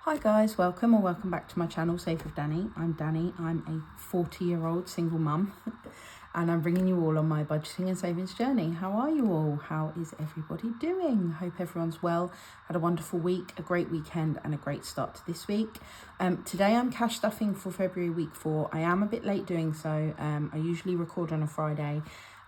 Hi guys, welcome or welcome back to my channel, Safe with Dani. I'm Dani, I'm a 40-year-old single mum and I'm bringing you all on my budgeting and savings journey. How are you all? How is everybody doing? Hope everyone's well, had a wonderful week, a great weekend and a great start to this week. Today I'm cash stuffing for February week 4. I am a bit late doing so. I usually record on a Friday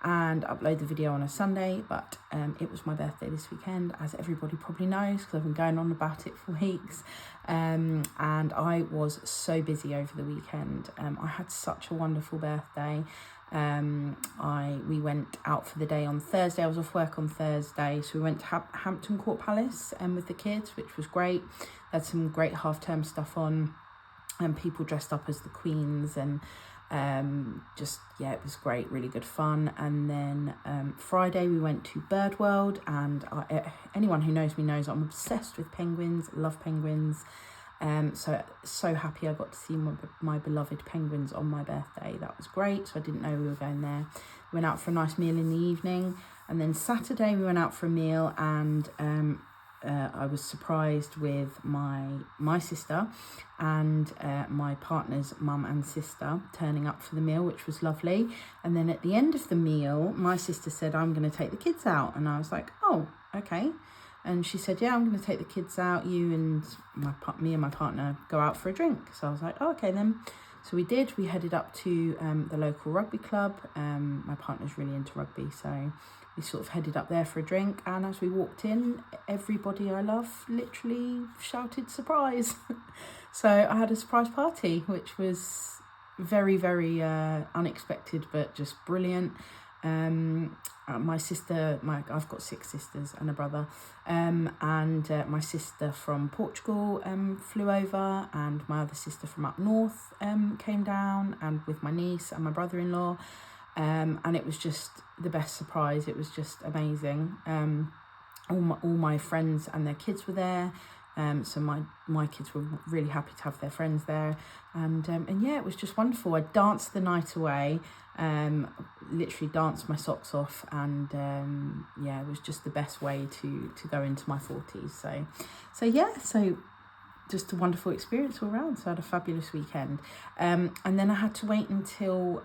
and upload the video on a Sunday, but it was my birthday this weekend, as everybody probably knows because I've been going on about it for weeks, and I was so busy over the weekend. I had such a wonderful birthday. We went out for the day on Thursday. I was off work on Thursday, so we went to Hampton Court Palace with the kids, which was great. Had some great half-term stuff on and people dressed up as the queens, and it was great, really good fun. And then Friday we went to Bird World, and anyone who knows me knows I'm obsessed with penguins, love penguins. So happy I got to see my beloved penguins on my birthday. That was great. So I didn't know we were going there. We went out for a nice meal in the evening, and then Saturday we went out for a meal, and I was surprised with my sister and my partner's mum and sister turning up for the meal, which was lovely. And then at the end of the meal, my sister said, "I'm going to take the kids out," and I was like, "Oh, okay." And she said, "Yeah, I'm going to take the kids out. You and me and my partner go out for a drink." So I was like, "Oh, okay then." So we did. We headed up to the local rugby club. My partner's really into rugby, so we sort of headed up there for a drink. And as we walked in, everybody I love literally shouted surprise. So I had a surprise party, which was very, very unexpected, but just brilliant. My sister, I've got 6 sisters and a brother, and my sister from Portugal flew over, and my other sister from up north came down, and with my niece and my brother-in-law, and it was just the best surprise. It was just amazing. All my friends and their kids were there. So my kids were really happy to have their friends there, and yeah, it was just wonderful. I danced the night away, literally danced my socks off, and yeah, it was just the best way to go into my 40s. So just a wonderful experience all around. So I had a fabulous weekend, and then I had to wait until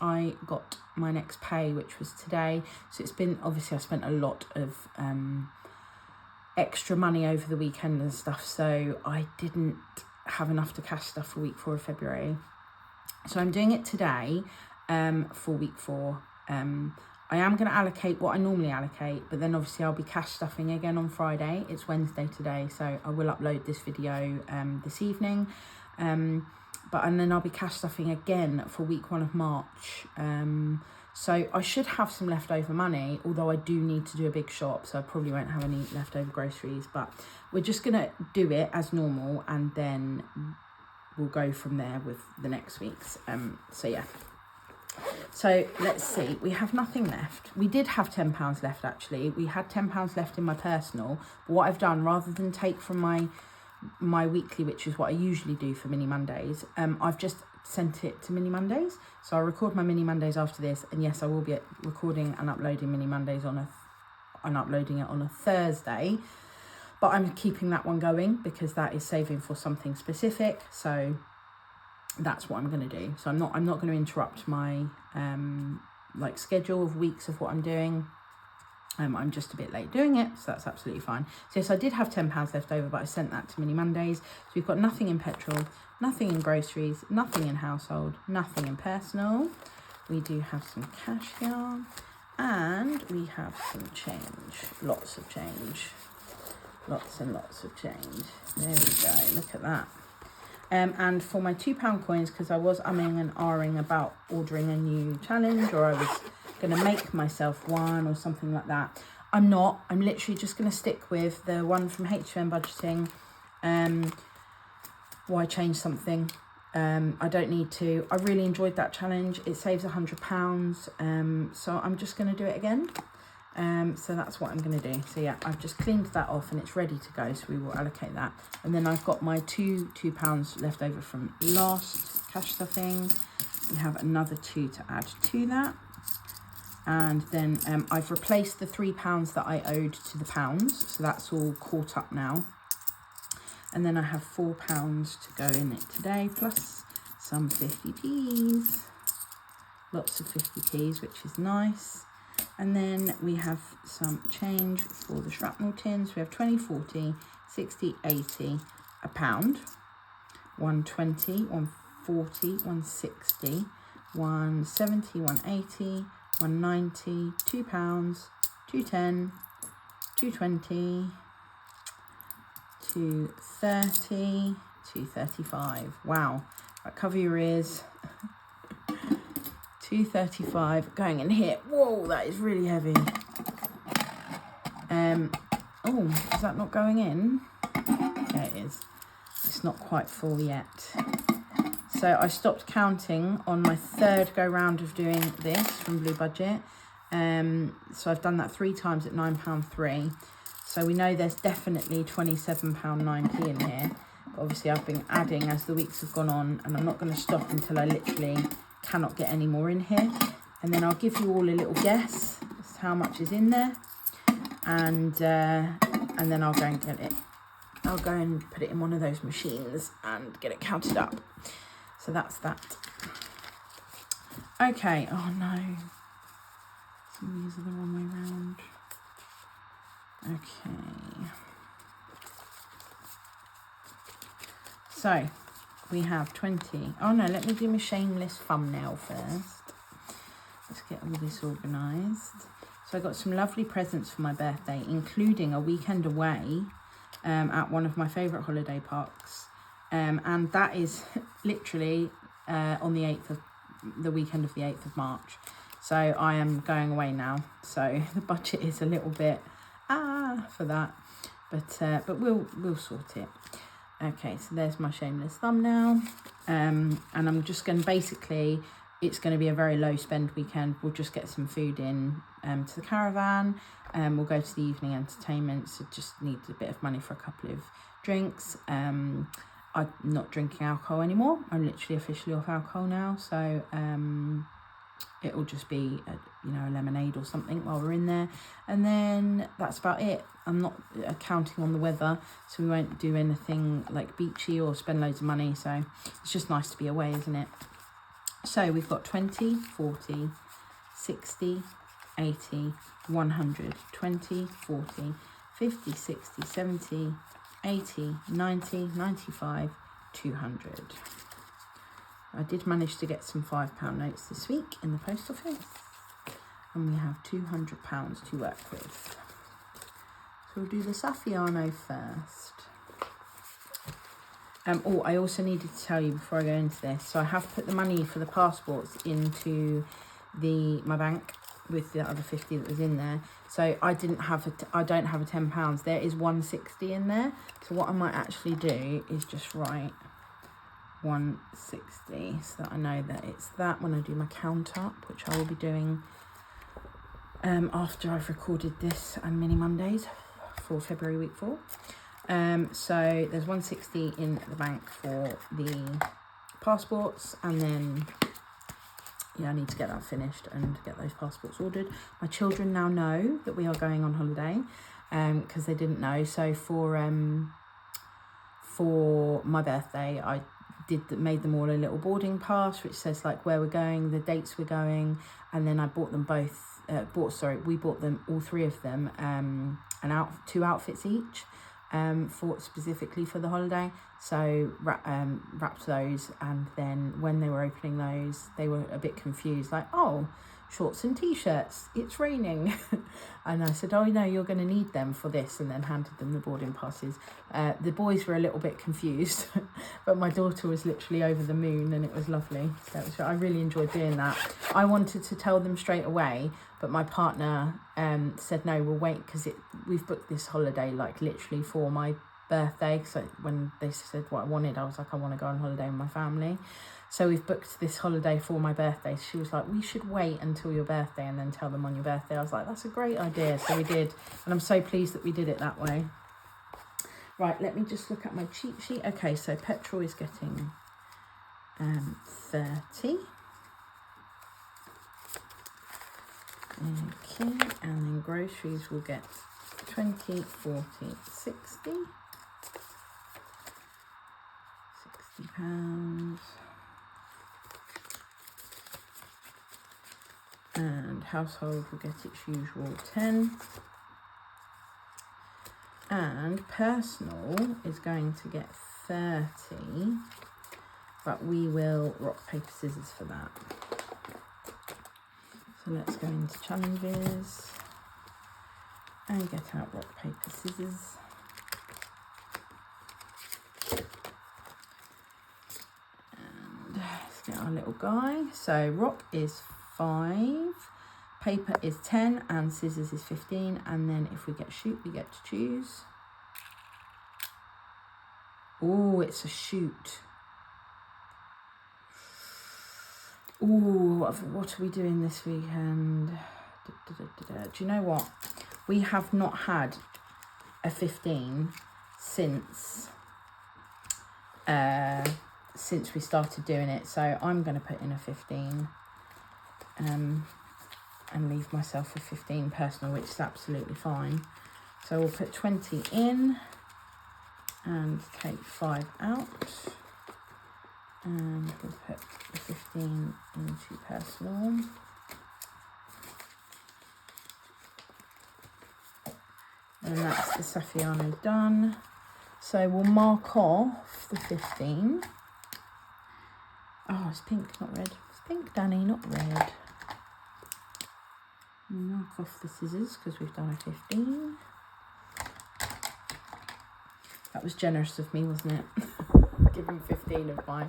I got my next pay, which was today. So it's been, obviously I spent a lot of extra money over the weekend and stuff, so I didn't have enough to cash stuff for week 4 of February. So I'm doing it today for week 4. I am going to allocate what I normally allocate, but then obviously I'll be cash stuffing again on Friday. It's Wednesday today, so I will upload this video this evening, and then I'll be cash stuffing again for week 1 of March. So I should have some leftover money, although I do need to do a big shop, so I probably won't have any leftover groceries, but we're just going to do it as normal, and then we'll go from there with the next week's. So yeah. So let's see, we have nothing left. We did have £10 left, actually. We had £10 left in my personal, but what I've done, rather than take from my weekly, which is what I usually do for Mini Mondays, I've just sent it to Mini Mondays. So I'll record my Mini Mondays after this, and yes, I will be recording and uploading Mini Mondays uploading it on a Thursday, but I'm keeping that one going because that is saving for something specific. So that's what I'm going to do. So I'm not going to interrupt my schedule of weeks of what I'm doing. I'm just a bit late doing it, so that's absolutely fine. So yes, I did have £10 left over, but I sent that to Mini Mondays. So we've got nothing in petrol, nothing in groceries, nothing in household, nothing in personal. We do have some cash here, and we have some change, lots of change, lots and lots of change. There we go, look at that. And for my £2 coins, because I was umming and ahhing about ordering a new challenge, or I was going to make myself one or something like that. I'm not. I'm literally just going to stick with the one from HM Budgeting. Why change something? I don't need to. I really enjoyed that challenge. It saves £100. So I'm just going to do it again. So that's what I'm going to do. So yeah, I've just cleaned that off and it's ready to go. So we will allocate that. And then I've got my £2 left over from last cash stuffing. We have another 2 to add to that. And then I've replaced the £3 that I owed to the pounds, so that's all caught up now. And then I have £4 to go in it today, plus some 50p's. Lots of 50p's, which is nice. And then we have some change for the shrapnel tins. We have 20, 40, 60, 80, £1, 120, 140, 160, 170, 180, 190, £2, 210, 220, 230, 235. Wow. Right, cover your ears. 235 going in here. Whoa, that is really heavy. Oh, is that not going in? Yeah, it is. It's not quite full yet. So I stopped counting on my third go round of doing this from Blue Budget. So I've done that 3 times at £9.3. So we know there's definitely £27.90 in here. But obviously I've been adding as the weeks have gone on, and I'm not going to stop until I literally cannot get any more in here. And then I'll give you all a little guess as to how much is in there, and then I'll go and get it. I'll go and put it in one of those machines and get it counted up. So that's that. Okay. Oh no, some of these are the wrong way round. Okay. So we have 20. Oh no, let me do my shameless thumbnail first. Let's get all this organised. So I got some lovely presents for my birthday, including a weekend away at one of my favourite holiday parks. And that is literally on the weekend of the 8th of March. So I am going away now. So the budget is a little bit for that, but we'll sort it. Okay, so there's my shameless thumbnail, and I'm just going to basically, it's going to be a very low spend weekend. We'll just get some food in to the caravan, and we'll go to the evening entertainment. So just need a bit of money for a couple of drinks. I'm not drinking alcohol anymore. I'm literally officially off alcohol now, so it'll just be a lemonade or something while we're in there, and then that's about it. I'm not counting on the weather, so we won't do anything like beachy or spend loads of money. So it's just nice to be away, isn't it? So we've got 20, 40, 60, 80, 100, 20, 40, 50, 60, 70, 80, 90, 95, 200. I did manage to get some £5 notes this week in the post office, and we have £200 to work with. So we'll do the Saffiano first. I also needed to tell you before I go into this. So I have put the money for the passports into my bank with the other 50 that was in there. So I don't have a £10. There is 160 in there. So what I might actually do is just write 160 so that I know that it's that when I do my count up, which I will be doing after I've recorded this and Mini Mondays for February week 4. So there's 160 in the bank for the passports, and then I need to get that finished and get those passports ordered. My children now know that we are going on holiday because they didn't know. So for my birthday, I made them all a little boarding pass which says like where we're going, the dates we're going, and then I bought them both. We bought them, all 3 of them, 2 outfits each, specifically for the holiday. So wrapped those, and then when they were opening those, they were a bit confused, like, oh, shorts and t-shirts, it's raining. And I said, oh no, you're going to need them for this, and then handed them the boarding passes. The boys were a little bit confused, but my daughter was literally over the moon, and it was lovely. So I really enjoyed doing that. I wanted to tell them straight away, but my partner said no, we'll wait, because we've booked this holiday like literally for my birthday. So when they said what I wanted, I was like, I want to go on holiday with my family. So we've booked this holiday for my birthday. She was like, we should wait until your birthday and then tell them on your birthday. I was like, that's a great idea. So we did, and I'm so pleased that we did it that way. Right, let me just look at my cheat sheet. Okay, so petrol is getting 30. Okay, and then groceries will get 20, 40, 60. £50. And household will get its usual 10. And personal is going to get 30, but we will rock, paper, scissors for that. So let's go into challenges and get out rock, paper, scissors. And let's get our little guy. So rock is 5, paper is 10, and scissors is 15. And then if we get shoot, we get to choose. Oh, it's a shoot. Oh, what are we doing this weekend? Do you know what? We have not had a 15 since we started doing it. So I'm going to put in a 15 and leave myself a 15 personal, which is absolutely fine. So we'll put 20 in and take 5 out. And we'll put the 15 into personal. And that's the Saffiano done. So we'll mark off the 15. Oh, it's pink, not red. It's pink, Dani, not red. We'll mark off the scissors because we've done a 15. That was generous of me, wasn't it? Give him 15 of my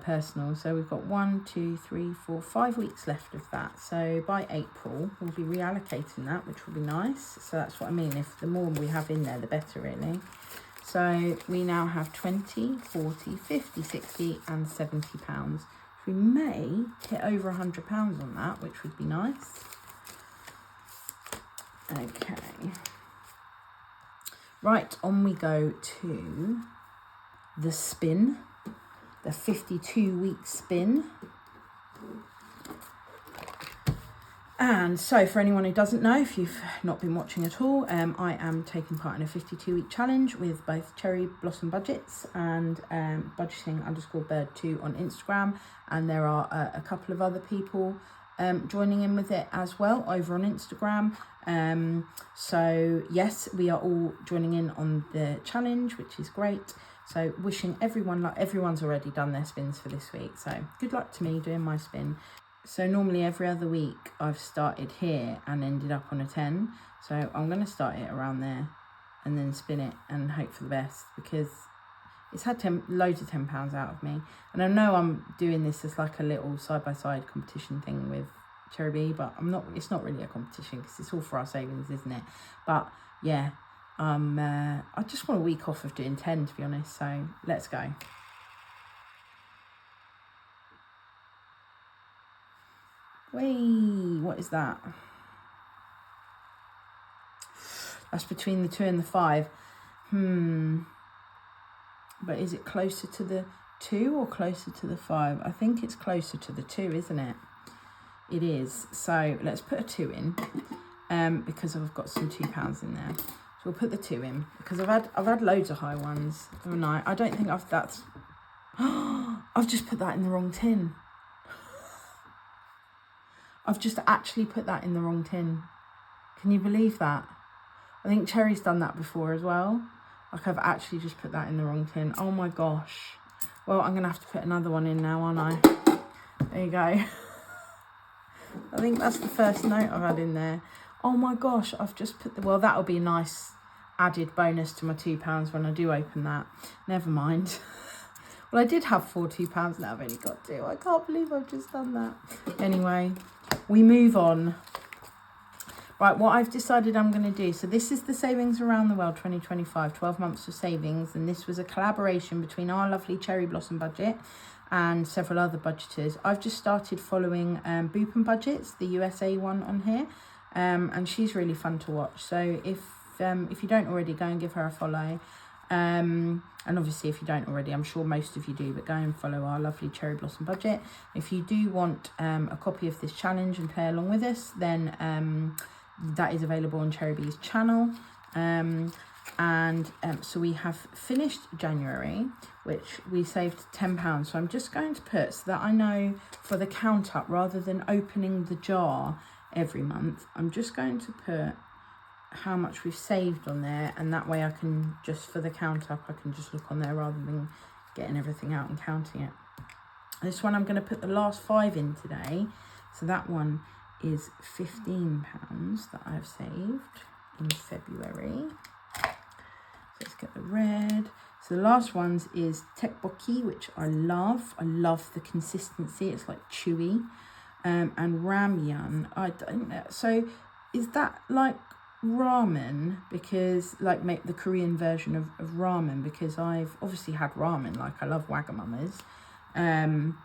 personal. So we've got 1, 2, 3, 4, 5 weeks left of that. So by April, we'll be reallocating that, which will be nice. So that's what I mean. If the more we have in there, the better, really. So we now have 20, 40, 50, 60 and £70. We may hit over £100 on that, which would be nice. Okay. Right, on we go to the spin, the 52-week spin. And so for anyone who doesn't know, if you've not been watching at all, I am taking part in a 52-week challenge with both Cherry Blossom Budgets and budgeting_bird2 on Instagram. And there are a couple of other people joining in with it as well over on Instagram. So yes, we are all joining in on the challenge, which is great. So wishing everyone luck. Everyone's already done their spins for this week, so good luck to me doing my spin. So normally every other week I've started here and ended up on a 10, so I'm going to start it around there and then spin it and hope for the best, because it's had loads of £10 out of me. And I know I'm doing this as like a little side-by-side competition thing with Cherry Bee, but it's not really a competition because it's all for our savings, isn't it? But yeah, I just want a week off of doing 10, to be honest, so let's go. Whee, what is that? That's between the 2 and the 5. But is it closer to the 2 or closer to the 5? I think it's closer to the 2, isn't it? It is. So let's put a 2 in, because I've got some £2 in there. So we'll put the 2 in because I've had loads of high ones, haven't I? I don't think that's. I've just put that in the wrong tin. I've just actually put that in the wrong tin. Can you believe that? I think Cherry's done that before as well. Like, I've actually just put that in the wrong tin. Oh my gosh. Well, I'm going to have to put another one in now, aren't I? There you go. I think that's the first note I've had in there. Oh my gosh, I've just put well, that'll be a nice added bonus to my £2 when I do open that. Never mind. Well, I did have 4 £2, now I've only got 2. I can't believe I've just done that. Anyway, we move on. Right, what I've decided I'm going to do. So this is the Savings Around the World 2025, 12 months of savings. And this was a collaboration between our lovely Cherry Blossom Budget and several other budgeters. I've just started following Boop & Budgets, the USA one on here. And she's really fun to watch. So if you don't already, go and give her a follow. And obviously if you don't already, I'm sure most of you do, but go and follow our lovely Cherry Blossom Budget. If you do want a copy of this challenge and play along with us, then that is available on Cherry Bee's channel. And so we have finished January, which we saved £10. So I'm just going to put, so that I know for the count up, rather than opening the jar every month, I'm just going to put how much we've saved on there, and that way I can just, for the count up, I can just look on there rather than getting everything out and counting it. This one I'm going to put the last 5 in today, so that one is £15 that I've saved in February. So let's get the red. So the last ones is tteokbokki, which I love the consistency, it's like chewy, and ramyeon. I don't know, so is that like ramen? Because like make the Korean version of ramen, because I've obviously had ramen, like I love Wagamama's, and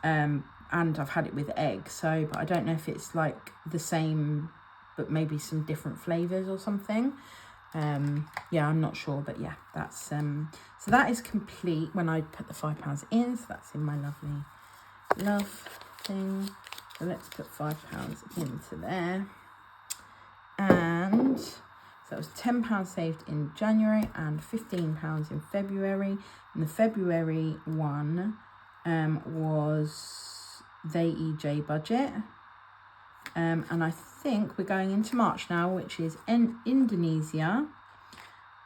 I've had it with egg, so but I don't know if it's like the same but maybe some different flavors or something. Yeah, I'm not sure, but yeah, that's so that is complete when I put the £5 in, so that's in my lovely love thing. So let's put £5 into there. And so that was £10 saved in January and £15 in February. And the February one was the EJ budget. And I think we're going into March now, which is Indonesia.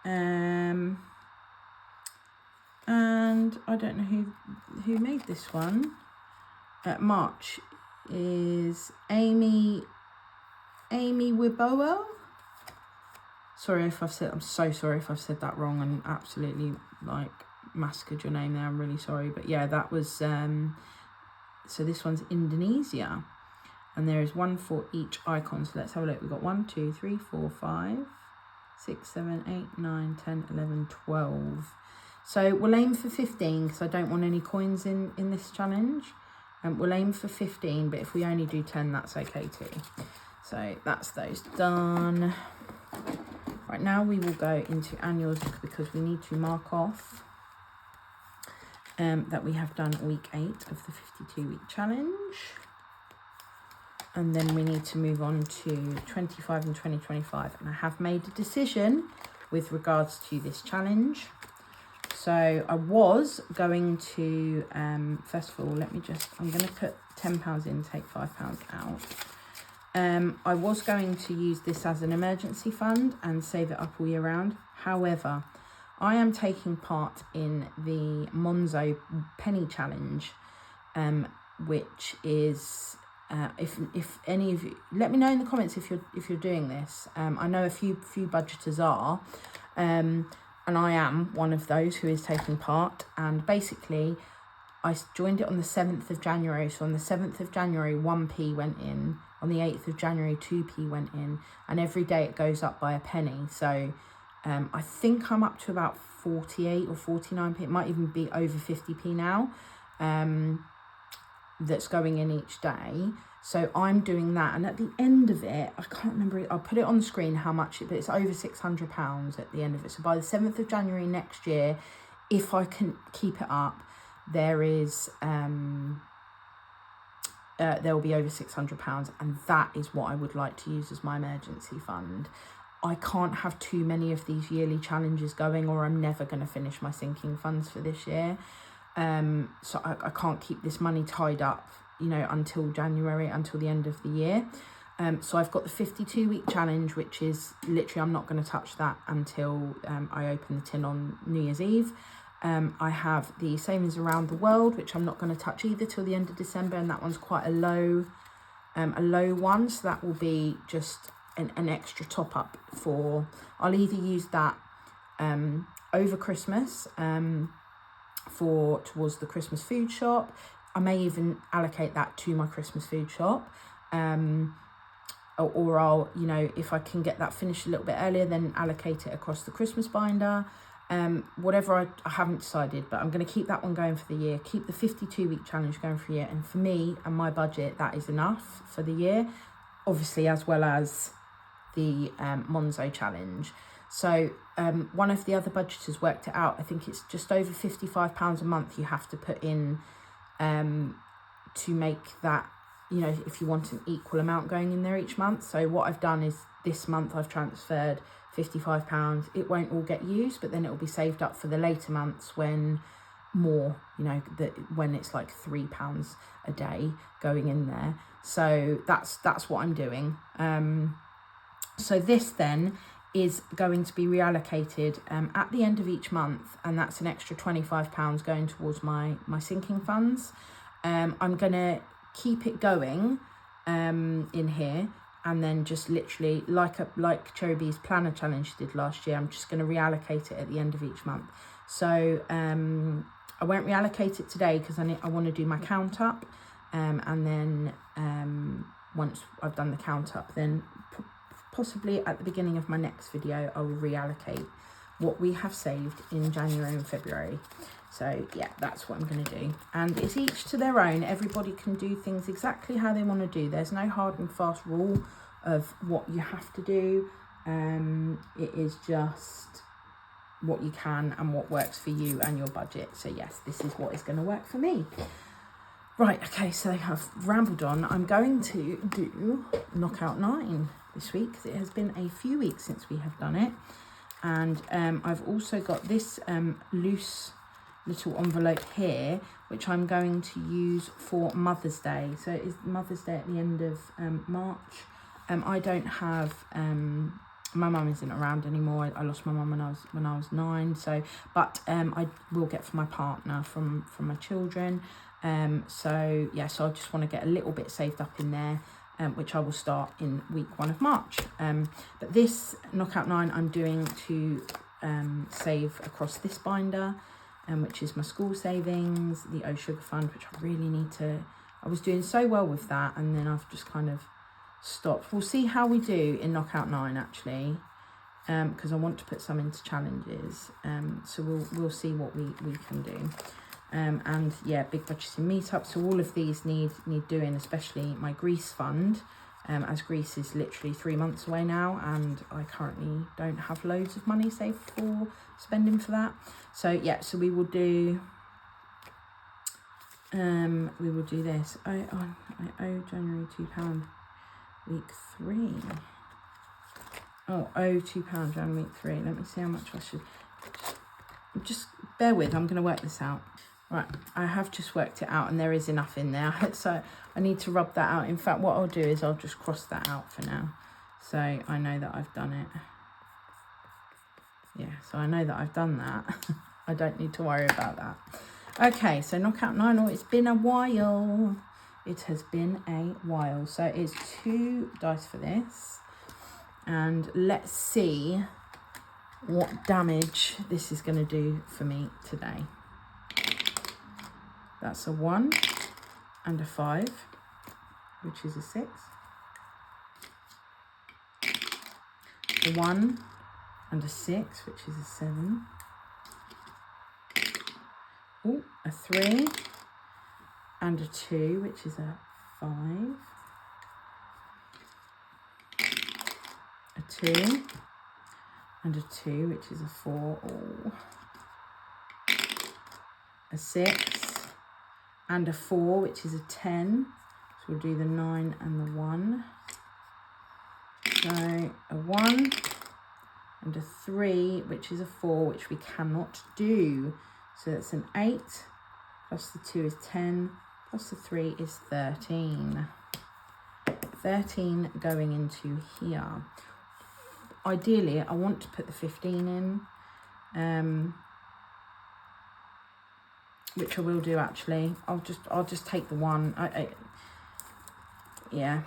And I don't know who made this one. March is Amy Wibowo. I'm so sorry if I've said that wrong and absolutely like massacred your name there. I'm really sorry, but yeah, that was so this one's Indonesia, and there is one for each icon. So let's have a look. We've got 1, 2, 3, 4, 5, 6, 7, 8, 9, 10, 11, 12. So we'll aim for 15 because I don't want any coins in this challenge. We'll aim for 15, but if we only do 10, that's okay too. So that's those done. Right, now we will go into annuals because we need to mark off that we have done week 8 of the 52-week challenge. And then we need to move on to 25 and 2025. And I have made a decision with regards to this challenge. So I was going to, first of all, I'm going to put £10 in, take £5 out. I was going to use this as an emergency fund and save it up all year round. However, I am taking part in the Monzo penny challenge, which is, if any of you, let me know in the comments if you're doing this. I know a few budgeters are, and I am one of those who is taking part. And basically, I joined it on the 7th of January. So on the 7th of January, 1p went in. On the 8th of January, 2p went in. And every day it goes up by a penny. So I think I'm up to about 48 or 49p. It might even be over 50p now. That's going in each day. So I'm doing that. And at the end of it, I can't remember, I'll put it on the screen how much but it's over £600 at the end of it. So by the 7th of January next year, if I can keep it up, there is there will be over £600, and that is what I would like to use as my emergency fund. I can't have too many of these yearly challenges going, or I'm never going to finish my sinking funds for this year. So I can't keep this money tied up, until January, until the end of the year. So I've got the 52-week challenge, which is literally, I'm not going to touch that until I open the tin on New Year's Eve. I have the Savings Around the World, which I'm not going to touch either till the end of December, and that one's quite a low one, so that will be just an extra top up for, I'll either use that over Christmas towards the Christmas food shop. I may even allocate that to my Christmas food shop, or I'll, if I can get that finished a little bit earlier, then allocate it across the Christmas binder. Whatever, I haven't decided, but I'm going to keep that one going for the year, keep the 52-week challenge going for a year, and for me and my budget, that is enough for the year, obviously, as well as the Monzo challenge. So one of the other budgeters worked it out. I think it's just over £55 a month you have to put in to make that, if you want an equal amount going in there each month. So what I've done is this month I've transferred £55. It won't all get used, but then it will be saved up for the later months when more, you know, when it's like £3 a day going in there. So that's what I'm doing. So this then is going to be reallocated at the end of each month, and that's an extra £25 going towards my sinking funds. I'm gonna keep it going in here, and then just literally like Cherry Bee's planner challenge did last year, I'm just going to reallocate it at the end of each month. So I won't reallocate it today because I want to do my count up, and then once I've done the count up, then possibly at the beginning of my next video I will reallocate what we have saved in January and February. So yeah, that's what I'm going to do, and it's each to their own. Everybody can do things exactly how they want to do. There's no hard and fast rule of what you have to do. It is just what you can and what works for you and your budget. So yes, this is what is going to work for me. Right, okay, so I've rambled on. I'm going to do Knockout 9 this week because it has been a few weeks since we have done it. And I've also got this loose little envelope here, which I'm going to use for Mother's Day. So it is Mother's Day at the end of March. I don't have, my mum isn't around anymore. I lost my mum when I was 9. So, but I will get for my partner from my children. So yeah, so I just want to get a little bit saved up in there, which I will start in week 1 of March. But this Knockout 9 I'm doing to save across this binder, which is my school savings, the O Sugar Fund, which I really need to. I was doing so well with that, and then I've just kind of stopped. We'll see how we do in Knockout 9 actually, because I want to put some into challenges. So we'll see what we can do. And yeah, big budgeting meetup. So all of these need doing, especially my Greece fund, as Greece is literally 3 months away now, and I currently don't have loads of money saved for spending for that. So yeah, so we will do this. I owe January £2, week 3. Oh, owe £2 January week 3. Let me see how much I should. Just bear with. I'm going to work this out. Right, I have just worked it out, and there is enough in there, so I need to rub that out. In fact, what I'll do is I'll just cross that out for now, so I know that I've done it. Yeah, so I know that I've done that. I don't need to worry about that. Okay, so Knockout 9, it's been a while. It has been a while. So it's 2 dice for this, and let's see what damage this is going to do for me today. That's a 1 and a 5, which is a 6. A 1 and a 6, which is a 7. Oh, a 3 and a 2, which is a 5. A 2 and a 2, which is a 4. Oh. A 6. And a 4, which is a 10. So we'll do the 9 and the 1. So a 1 and a 3, which is a 4, which we cannot do. So that's an 8, plus the 2 is 10, plus the 3 is 13. 13 going into here. Ideally, I want to put the 15 in. Which I will do actually. I'll just take the 1. Yeah.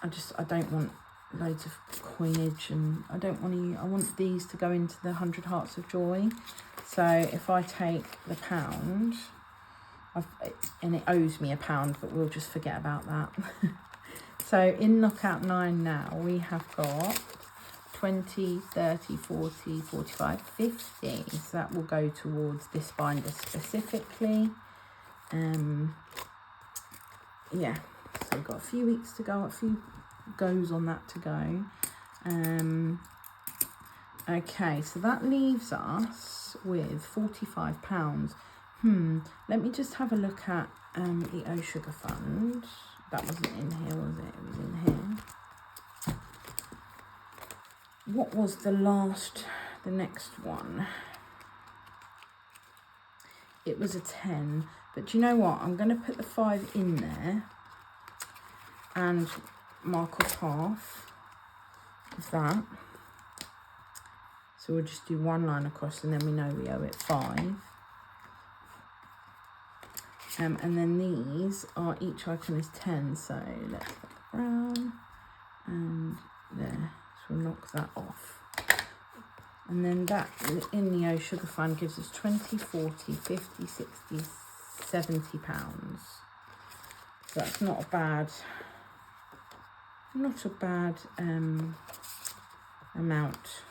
I don't want loads of coinage, and I don't want to. I want these to go into the 100 Hearts of Joy. So if I take the £1, and it owes me £1, but we'll just forget about that. So in Knockout 9 now we have got 20, 30, 40, 45, 50. So that will go towards this binder specifically. Yeah, so we've got a few weeks to go, a few goes on that to go. Okay, so that leaves us with £45. Let me just have a look at the O Sugar Fund. That wasn't in here, was it? It was in here. what was the next one? It was a 10, but do you know what? I'm going to put the 5 in there and mark off half of that. So we'll just do one line across, and then we know we owe it 5. And then these are, each icon is 10, so let's put the brown and there. So we'll knock that off. And then that in the O Sugar Fund gives us 20, 40, 50, 60, 70 pounds. So that's not a bad amount.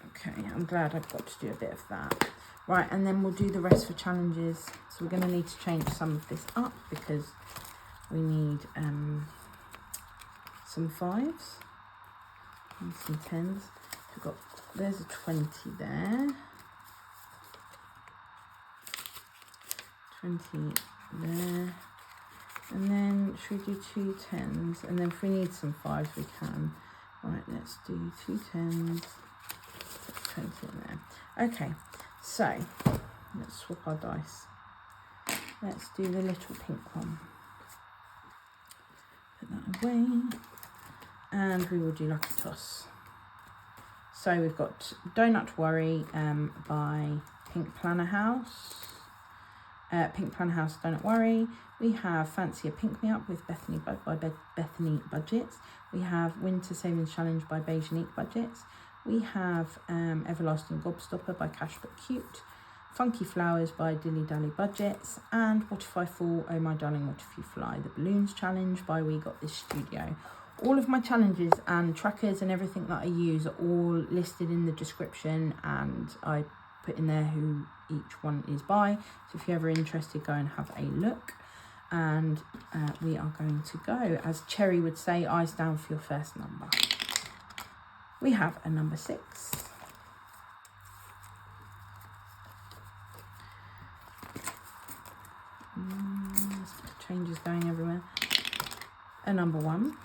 Okay, I'm glad I've got to do a bit of that. Right, and then we'll do the rest for challenges. So we're going to need to change some of this up because we need some 5s and some 10s. We've got, there's a 20 there. 20 there. And then should we do 2 10s? And then if we need some 5s, we can. Right, let's do 2 10s. 20 in there. Okay, so let's swap our dice. Let's do the little pink one. Put that away. And we will do Lucky Toss. So we've got Donut to Worry by Pink Planner House. Pink Planner House, Don't Worry. We have Fancy a Pink Me Up with Bethany by Bethany Budgets. We have Winter Savings Challenge by Beige Unique Budgets. We have Everlasting Gobstopper by Cash But Cute. Funky Flowers by Dilly Dally Budgets. And What If I Fall, Oh My Darling, What If You Fly? The Balloons Challenge by We Got This Studio. All of my challenges and trackers and everything that I use are all listed in the description, and I put in there who each one is by. So if you're ever interested, go and have a look. And we are going to go. As Cherry would say, eyes down for your first number. We have a number 6. Changes going everywhere. A number 1.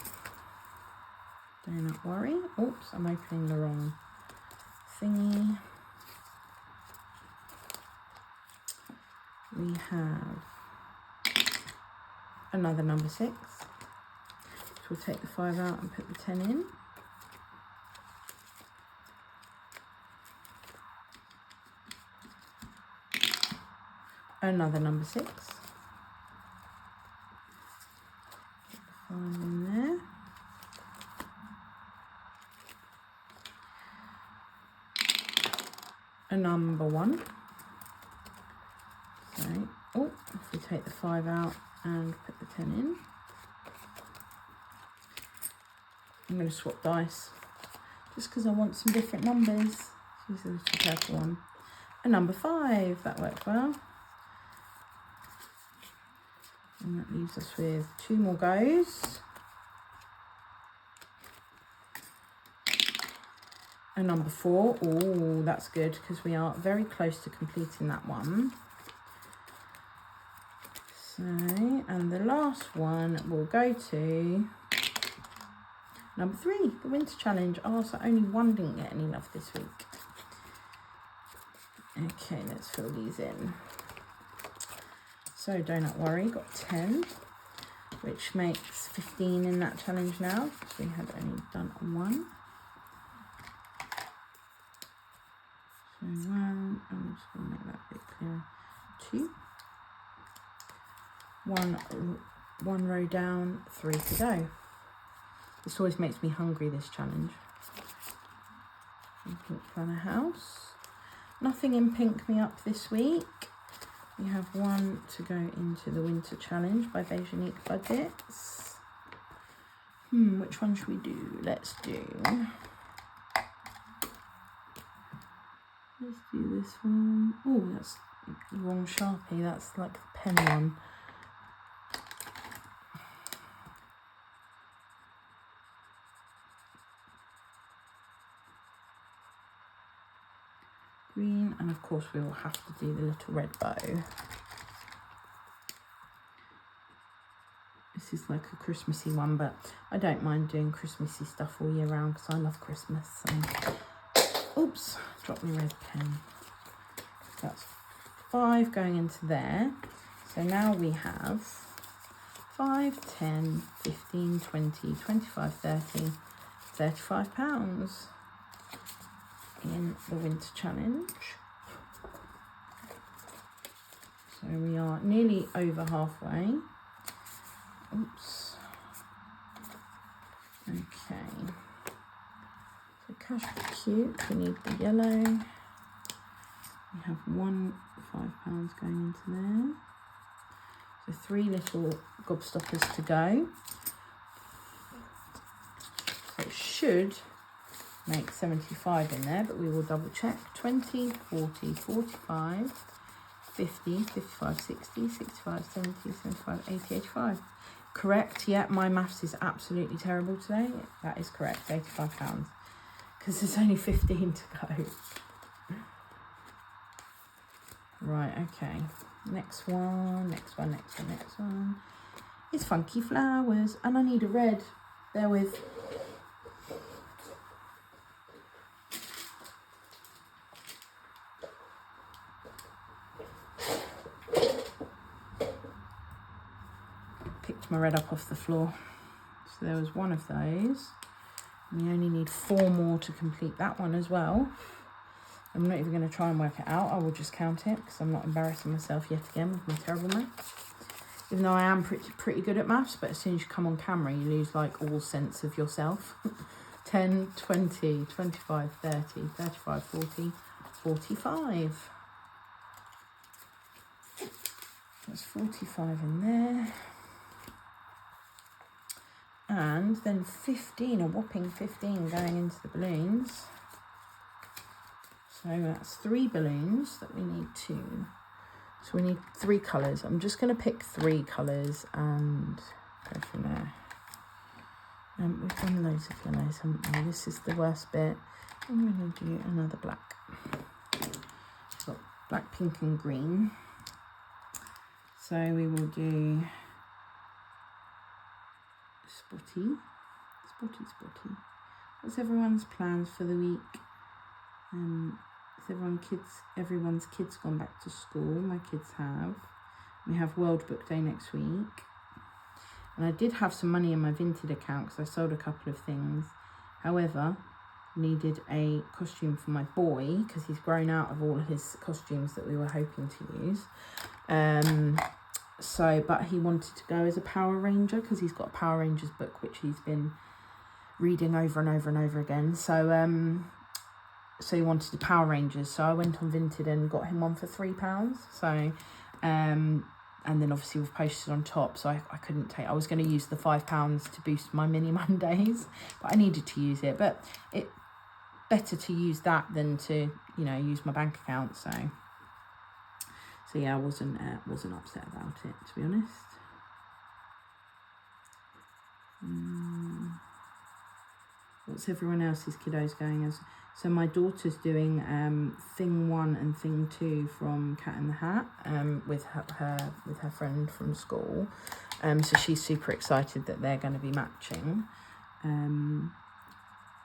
Don't worry. Oops, I'm opening the wrong thingy. We have another number 6. So we'll take the 5 out and put the 10 in. Another number 6. Put the 5 in there. A number 1. So, if we take the 5 out and put the 10 in. I'm going to swap dice just because I want some different numbers. Use a little purple one. A number 5, that worked well. And that leaves us with 2 more goes. A number 4, oh, that's good because we are very close to completing that one. So, and the last one will go to number 3, the Winter Challenge. Oh, so only one didn't get any love this week. Okay, let's fill these in. So, Don't Worry, got 10, which makes 15 in that challenge now, because we had only done 1. So 1, I'm just going to make that a bit clearer. 2. 1 row down, 3 to go. This always makes me hungry, this challenge. Pink Planner House. Nothing in Pink Me Up this week. We have 1 to go into the Winter Challenge by Beige Unique Budgets. Which one should we do? Let's do this one. Oh, that's the wrong Sharpie. That's like the pen one. Green, and of course we will have to do the little red bow. This This is like a Christmassy one, but I don't mind doing Christmassy stuff all year round because I love Christmas. So. Oops, dropped my red pen. That's 5 going into there. So now we have 5, 10, 15, 20, 25, 30, 35 pounds in the winter challenge. So we are nearly over halfway. Oops. Okay. So cash for cute, we need the yellow. We have £1 £5 going into there. So 3 little gobstoppers to go. So it should make 75 in there, but we will double check. 20, 40, 45, 50, 55, 60, 65, 70, 75, 80, 85. Correct, yeah, my maths is absolutely terrible today. That is correct, £85. Because there's only 15 to go. Right, okay. Next one. It's Funky Flowers. And I need a red. Bear with. Picked my red up off the floor. So there was one of those. And we only need 4 more to complete that one as well. I'm not even going to try and work it out. I will just count it because I'm not embarrassing myself yet again with my terrible maths. Even though I am pretty good at maths, but as soon as you come on camera, you lose like all sense of yourself. 10, 20, 25, 30, 35, 40, 45. That's 45 in there. And then 15, a whopping 15 going into the balloons. So that's 3 balloons that we need to. So we need 3 colours. I'm just going to pick 3 colours and go from there. We've done loads of yellows, haven't we? This is the worst bit. I'm going to do another black. We've got black, pink and green. So we will do Spotty. What's everyone's plans for the week? Everyone's kids gone back to school. My kids have. We have World Book Day next week. And I did have some money in my Vinted account because I sold a couple of things. However, needed a costume for my boy because he's grown out of all his costumes that we were hoping to use. But he wanted to go as a Power Ranger because he's got a Power Rangers book which he's been reading over and over and over again. So he wanted the Power Rangers. So I went on Vinted and got him one for £3. So, and then obviously we've posted on top. So I couldn't take, I was going to use the £5 to boost my mini Mondays, but I needed to use it. But it better to use that than to, use my bank account. So yeah, I wasn't upset about it, to be honest. What's everyone else's kiddos going as? So my daughter's doing thing 1 and thing 2 from Cat in the Hat with her friend from school. So she's super excited that they're going to be matching. And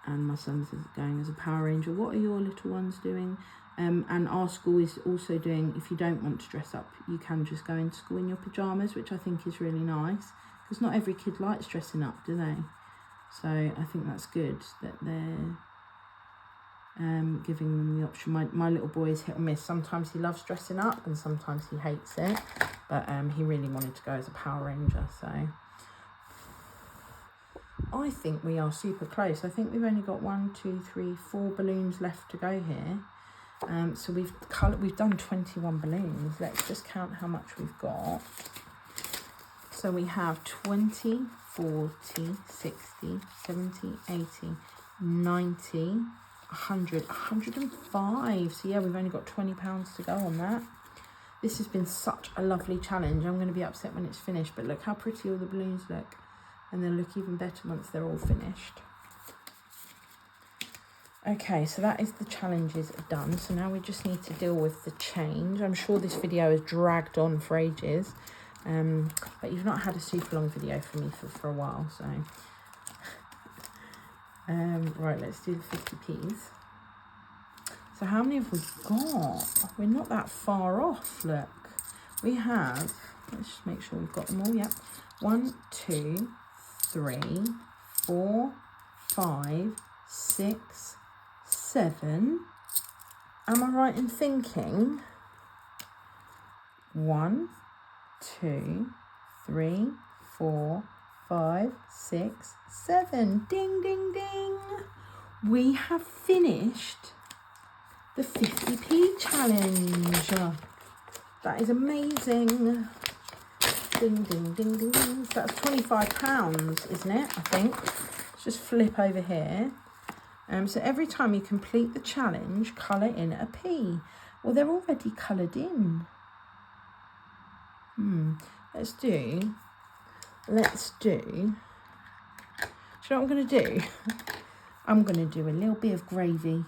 my son's going as a Power Ranger. What are your little ones doing? And our school is also doing, if you don't want to dress up, you can just go into school in your pyjamas, which I think is really nice. Because not every kid likes dressing up, do they? So I think that's good that they're giving them the option. My little boy is hit or miss. Sometimes he loves dressing up and sometimes he hates it. But he really wanted to go as a Power Ranger. So I think we are super close. I think we've only got 1, 2, 3, 4 balloons left to go here. So we've done 21 balloons. Let's just count how much we've got. So we have 20, 40, 60, 70, 80, 90, 100, 105. So yeah, we've only got £20 to go on that. This has been such a lovely challenge. I'm going to be upset when it's finished, but look how pretty all the balloons look. And they'll look even better once they're all finished. Okay, so that is the challenges done. So now we just need to deal with the change. I'm sure this video has dragged on for ages, But you've not had a super long video from me for a while, so right, let's do the 50p's. So how many have we got? We're not that far off. Look, we have, let's just make sure we've got them all. Yep. 1, 2, 3, 4, 5, 6, 7. Am I right in thinking? 1, 2, 3, 4, 5, 6, 7. Ding, ding, ding. We have finished the 50p challenge. That is amazing. Ding, ding, ding, ding. So that's £25, isn't it? I think. Let's just flip over here. So every time you complete the challenge, colour in a P. Well, they're already coloured in. Let's do, do you know what I'm going to do? I'm going to do a little bit of gravy.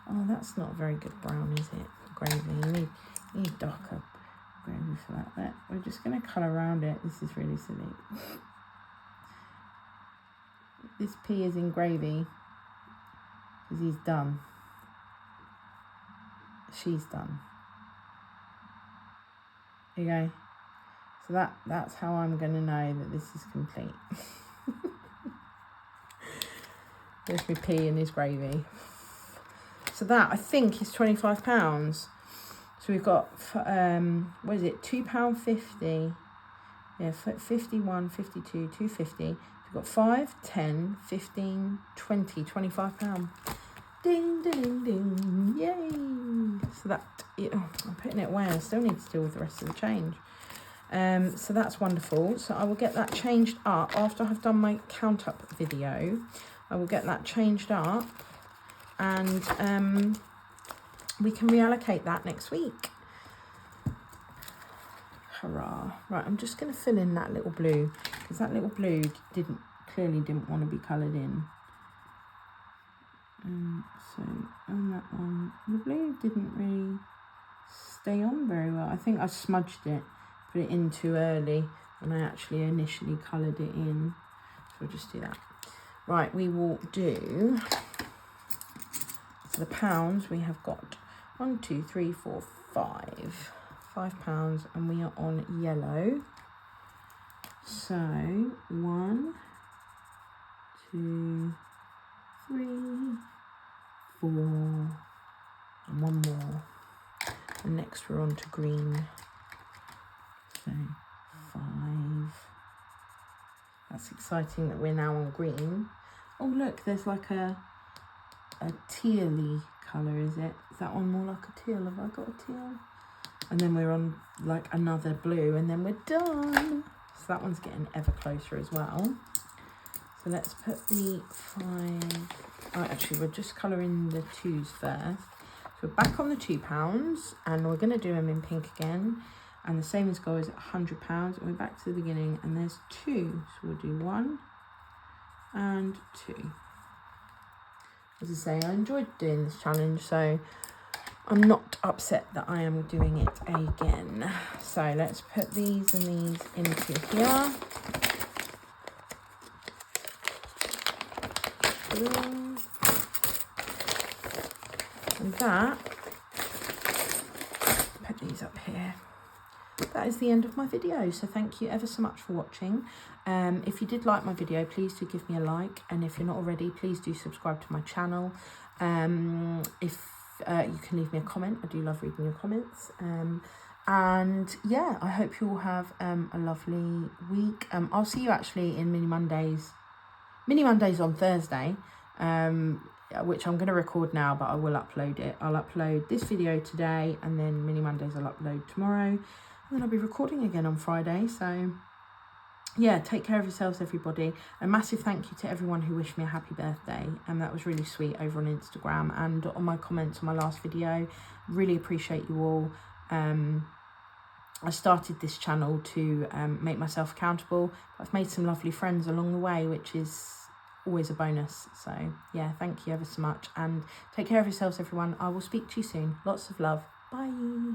Oh, that's not a very good brown, is it? Gravy, you need darker gravy for that. But we're just going to colour around it. This is really silly. This P is in gravy because he's done. She's done. There you go. So that's how I'm going to know that this is complete. There's my pea and his gravy. So that, I think, is £25. So we've got, what is it, £2.50. Yeah, 51, 52, 250. We've got 5, 10, 15, 20, £25. Ding, ding, ding, ding. Yay. So that, I'm putting it away. I still need to deal with the rest of the change. So that's wonderful. So I will get that changed up after I've done my count up video. I will get that changed up, and we can reallocate that next week. Hurrah. Right, I'm just going to fill in that little blue, because that little blue clearly didn't want to be coloured in. So on that one, the blue didn't really stay on very well. I think I smudged it, put it in too early, and I actually initially coloured it in. So we'll just do that. Right, we will do, so the pounds, we have got 1, 2, 3, 4, 5. £5, and we are on yellow. So 1, 2, 3, 4, and one more. And next we're on to green. So 5. That's exciting that we're now on green. Oh look, there's like a tealy colour, is it? Is that one more like a teal? Have I got a teal? And then we're on like another blue, and then we're done. So that one's getting ever closer as well. So let's put the 5. Oh, actually, we're just colouring the 2s first. So we're back on the £2, and we're going to do them in pink again. And the same as goes at £100, and we're back to the beginning, and there's 2. So we'll do 1 and 2. As I say, I enjoyed doing this challenge, so I'm not upset that I am doing it again. So let's put these and these into here. And that, put these up here. That is the end of my video, so thank you ever so much for watching. If you did like my video, please do give me a like, and if you're not already, please do subscribe to my channel. If you can leave me a comment, I do love reading your comments. And yeah, I hope you all have a lovely week. I'll see you actually in Mini Mondays on Thursday, which I'm going to record now, but I will upload it. I'll upload this video today, and then Mini Mondays I'll upload tomorrow. And then I'll be recording again on Friday. So yeah, take care of yourselves, everybody. A massive thank you to everyone who wished me a happy birthday. And that was really sweet over on Instagram and on my comments on my last video. Really appreciate you all. I started this channel to make myself accountable. I've made some lovely friends along the way, which is always a bonus. So yeah, thank you ever so much, and take care of yourselves, everyone. I will speak to you soon. Lots of love. Bye.